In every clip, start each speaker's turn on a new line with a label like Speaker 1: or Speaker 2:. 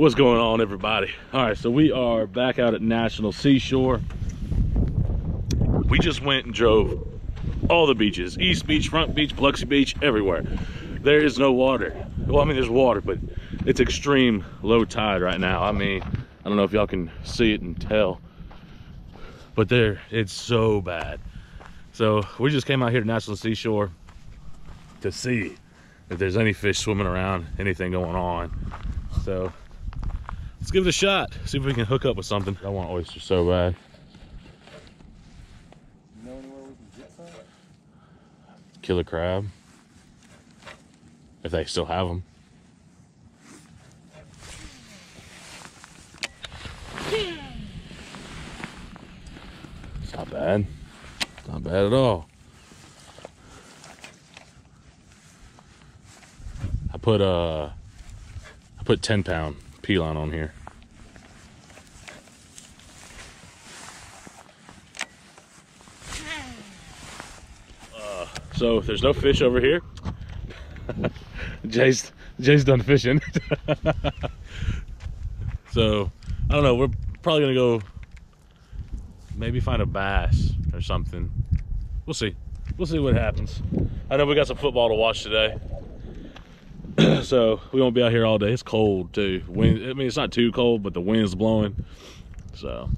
Speaker 1: What's going on, everybody? All right, so we are back out at National Seashore. We just went and drove all the beaches, East Beach, Front Beach, Biloxi Beach, everywhere. There is no water. Well, I mean, there's water, but it's extreme low tide right now. I mean, I don't know if y'all can see it and tell, but it's so bad. So we just came out here to National Seashore to see if there's any fish swimming around, anything going on. So let's give it a shot, see if we can hook up with something. I want oysters so bad.
Speaker 2: You know anywhere we can get some?
Speaker 1: Killer crab, if they still have them. It's not bad. Not bad at all. I put 10-pound pea line on here. So there's no fish over here. Jay's done fishing. So I don't know, we're probably gonna go maybe find a bass or something. We'll see what happens. I know we got some football to watch today. So we won't be out here all day. It's cold too. Wind, I mean, it's not too cold, but the wind's blowing. So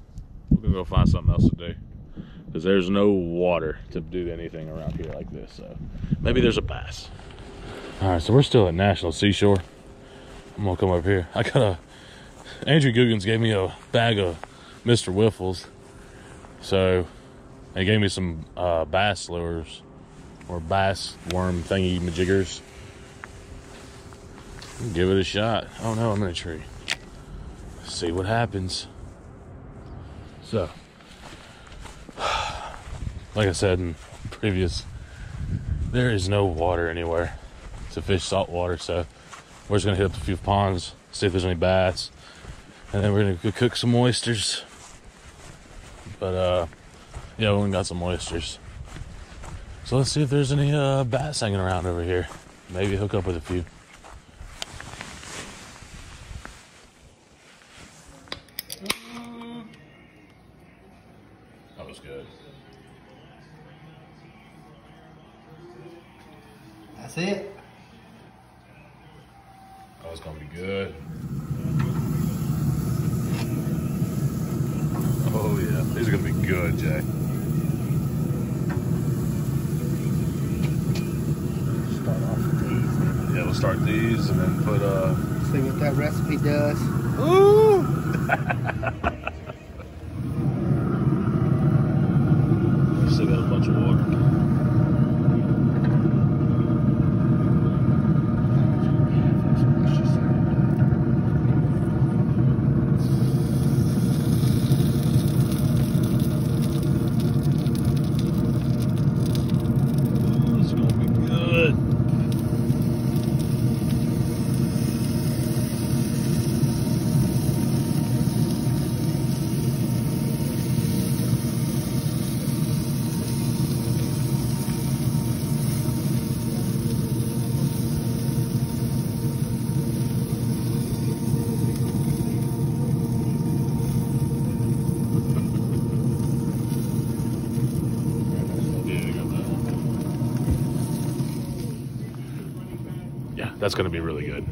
Speaker 1: we're gonna go find something else to do, because there's no water to do anything around here like this. So maybe there's a bass. All right, so we're still at National Seashore. I'm gonna come up here. Andrew Googans gave me a bag of Mr. Wiffles. So he gave me some bass lures, or bass worm thingy majiggers. Give it a shot. Oh no, I'm in a tree. See what happens. So, like I said in previous, there is no water anywhere to fish salt water, so we're just gonna hit up a few ponds, see if there's any bass, and then we're gonna go cook some oysters. But yeah, we only got some oysters. So let's see if there's any bass hanging around over here. Maybe hook up with a few. That was good.
Speaker 2: That's it.
Speaker 1: That was gonna be good. Oh yeah, these are gonna be good, Jay.
Speaker 2: Start off with these.
Speaker 1: Yeah, we'll start these and then put
Speaker 2: See what that recipe does.
Speaker 1: Ooh! Still got a bunch of water. It's gonna be good. Yeah, that's gonna be really good.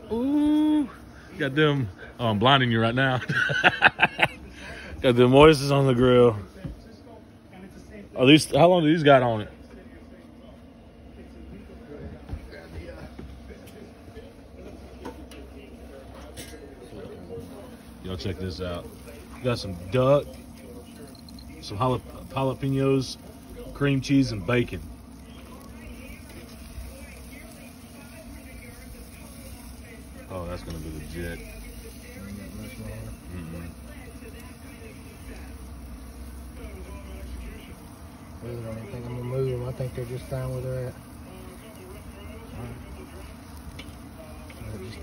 Speaker 1: Ooh, got them. Oh, I'm blinding you right now. Got them oysters on the grill. At least, how long do these got on it? Y'all check this out. Got some duck, some jalapenos, cream cheese, and bacon. Oh, that's gonna be legit.
Speaker 2: Really don't even think I'm gonna move them. I think they're just fine where they're at.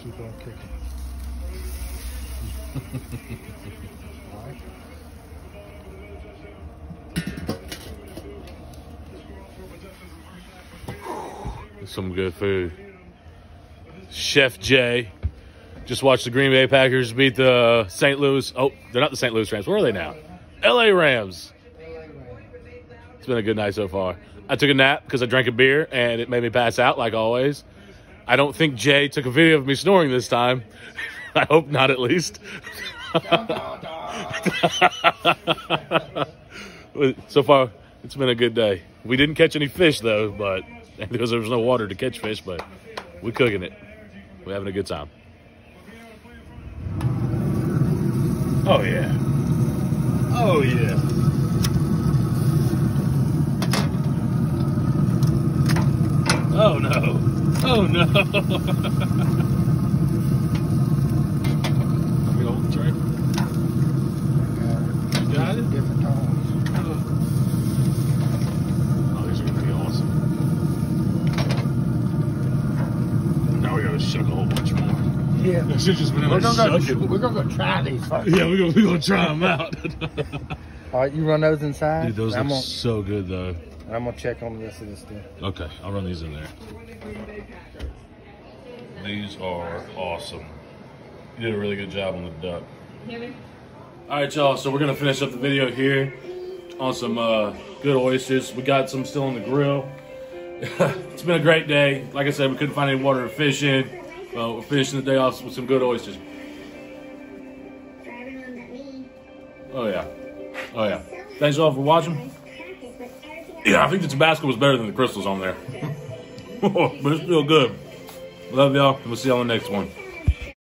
Speaker 2: Keep on cooking. All right.
Speaker 1: Some good food. Chef Jay just watched the Green Bay Packers beat the St. Louis. Oh, they're not the St. Louis Rams. Where are they now? LA Rams. It's been a good night so far. I took a nap because I drank a beer and it made me pass out like always. I don't think Jay took a video of me snoring this time. I hope not, at least. So far, it's been a good day. We didn't catch any fish, though, but because there was no water to catch fish, but we're cooking it. We're having a good time. Oh, yeah. Oh, yeah. Oh, no. Oh, no. Good old tray. You got it?
Speaker 2: Different tones.
Speaker 1: Oh, these are going to be awesome. Now we got to shuck a whole bunch more.
Speaker 2: Yeah.
Speaker 1: This has just been
Speaker 2: We're gonna
Speaker 1: shucking.
Speaker 2: go try these first.
Speaker 1: Yeah, we're gonna try them out.
Speaker 2: All right, you run those inside.
Speaker 1: Dude, those look so good, though.
Speaker 2: I'm gonna check on the rest of this stuff.
Speaker 1: Okay, I'll run these in there. These are awesome. You did a really good job on the duck. All right, y'all. So we're gonna finish up the video here on some good oysters. We got some still on the grill. It's been a great day. Like I said, we couldn't find any water to fish in. We're finishing the day off with some good oysters. Oh yeah, oh yeah. Thanks all for watching. Yeah, I think the Tabasco was better than the crystals on there. But it's still good. Love y'all, and we'll see y'all on the next one.